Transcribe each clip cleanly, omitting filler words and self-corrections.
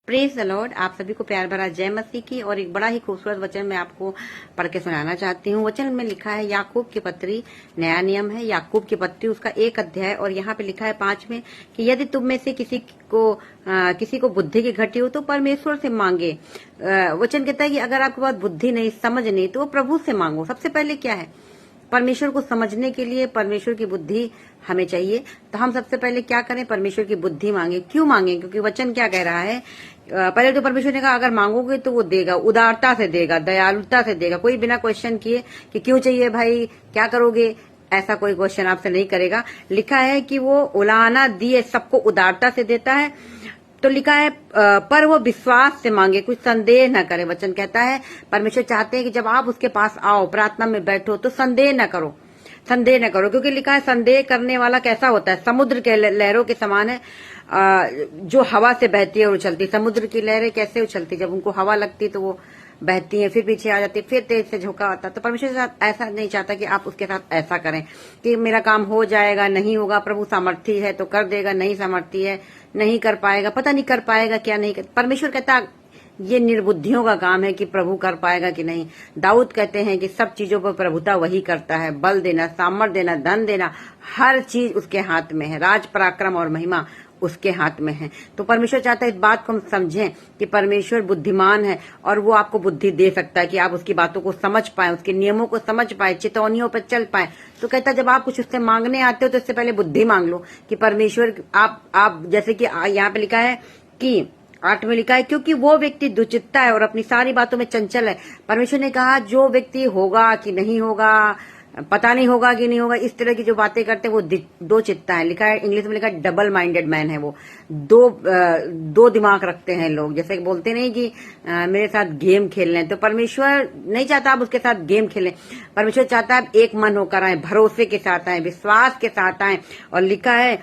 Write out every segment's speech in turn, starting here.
Praise the Lord. आप सभी को प्यार भरा जय मसीह की। और एक बड़ा ही खूबसूरत वचन मैं आपको पढ़ के सुनाना चाहती हूँ। वचन में लिखा है याकूब की पत्री, नया नियम है याकूब की पत्री, उसका 1 अध्याय और यहाँ पे लिखा है 5 में कि यदि तुम में से किसी को बुद्धि की घटी हो तो परमेश्वर से मांगे। वचन कहता है कि अगर आपके पास बुद्धि नहीं, समझ नहीं, तो वो प्रभु से मांगो। सबसे पहले क्या है, परमेश्वर को समझने के लिए परमेश्वर की बुद्धि हमें चाहिए। तो हम सबसे पहले क्या करें, परमेश्वर की बुद्धि मांगे। क्यों मांगे? क्योंकि वचन क्या कह रहा है, पहले तो परमेश्वर ने कहा अगर मांगोगे तो वो देगा, उदारता से देगा, दयालुता से देगा। कोई बिना क्वेश्चन किए कि क्यों चाहिए भाई, क्या करोगे, ऐसा कोई क्वेश्चन आपसे नहीं करेगा। लिखा है कि वो उलाहना दिए सबको उदारता से देता है। तो लिखा है पर वो विश्वास से मांगे, कुछ संदेह न करे। वचन कहता है परमेश्वर चाहते हैं कि जब आप उसके पास आओ, प्रार्थना में बैठो, तो संदेह न करो, संदेह न करो। क्योंकि लिखा है संदेह करने वाला कैसा होता है, समुद्र के लहरों के समान है, जो हवा से बहती है और उछलती। समुद्र की लहरें कैसे उछलती, जब उनको हवा लगती तो वो बहती है, फिर पीछे आ जाती है, फिर तेज से झोंका आता है। तो परमेश्वर के साथ ऐसा नहीं चाहता कि आप उसके साथ ऐसा करें कि मेरा काम हो जाएगा, नहीं होगा। प्रभु सामर्थी है तो कर देगा, नहीं सामर्थी है नहीं कर पाएगा, पता नहीं कर पाएगा क्या नहीं कर। परमेश्वर कहता ये निर्बुद्धियों का काम है कि प्रभु कर पाएगा कि नहीं। दाऊद कहते हैं कि सब चीजों पर प्रभुता वही करता है, बल देना, सामर्थ देना, धन देना, हर चीज उसके हाथ में है, राज पराक्रम और महिमा उसके हाथ में है। तो परमेश्वर चाहता है इस बात को हम समझें कि परमेश्वर बुद्धिमान है और वो आपको बुद्धि दे सकता है कि आप उसकी बातों को समझ पाए, उसके नियमों को समझ पाए, चेतावनियों पर चल पाए। तो कहता है जब आप कुछ उससे मांगने आते हो तो इससे पहले बुद्धि मांग लो कि परमेश्वर आप जैसे कि यहाँ पे लिखा है कि 8 में लिखा है क्योंकि वो व्यक्ति दुचित्ता है और अपनी सारी बातों में चंचल है। परमेश्वर ने कहा जो व्यक्ति होगा कि नहीं होगा, पता नहीं होगा कि नहीं होगा, इस तरह की जो बातें करते हैं वो दो चित्ता है। लिखा है इंग्लिश में, लिखा है डबल माइंडेड मैन है वो। दो दिमाग रखते हैं लोग। जैसे बोलते नहीं कि मेरे साथ गेम खेल लें, तो परमेश्वर नहीं चाहता आप उसके साथ गेम खेलें। परमेश्वर चाहता है आप एक मन होकर आए, भरोसे के साथ आए, विश्वास के साथ आए। और लिखा है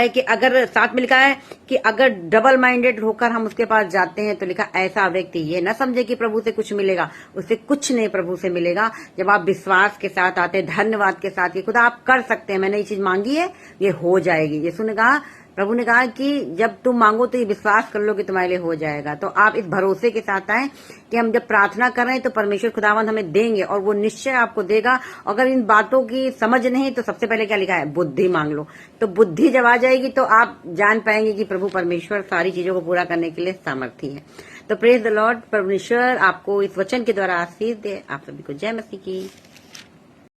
कि अगर साथ में लिखा है कि अगर डबल माइंडेड होकर हम उसके पास जाते हैं तो लिखा ऐसा व्यक्ति ये न समझे कि प्रभु से कुछ मिलेगा, उससे कुछ नहीं प्रभु से मिलेगा। जब आप विश्वास के साथ आते हैं, धन्यवाद के साथ कि खुदा आप कर सकते हैं, मैंने ये चीज मांगी है, ये हो जाएगी। यीशु ने कहा, प्रभु ने कहा कि जब तुम मांगो तो ये विश्वास कर लो कि तुम्हारे लिए हो जाएगा। तो आप इस भरोसे के साथ आए कि हम जब प्रार्थना कर रहे हैं तो परमेश्वर खुदावंद हमें देंगे और वो निश्चय आपको देगा। अगर इन बातों की समझ नहीं तो सबसे पहले क्या लिखा है, बुद्धि मांग लो। तो बुद्धि जब आ जाएगी तो आप जान पाएंगे कि प्रभु परमेश्वर सारी चीजों को पूरा करने के लिए सामर्थी है। तो प्रेज द लॉर्ड। परमेश्वर आपको इस वचन के द्वारा आशीष दे। आप सभी को जय मसीह की।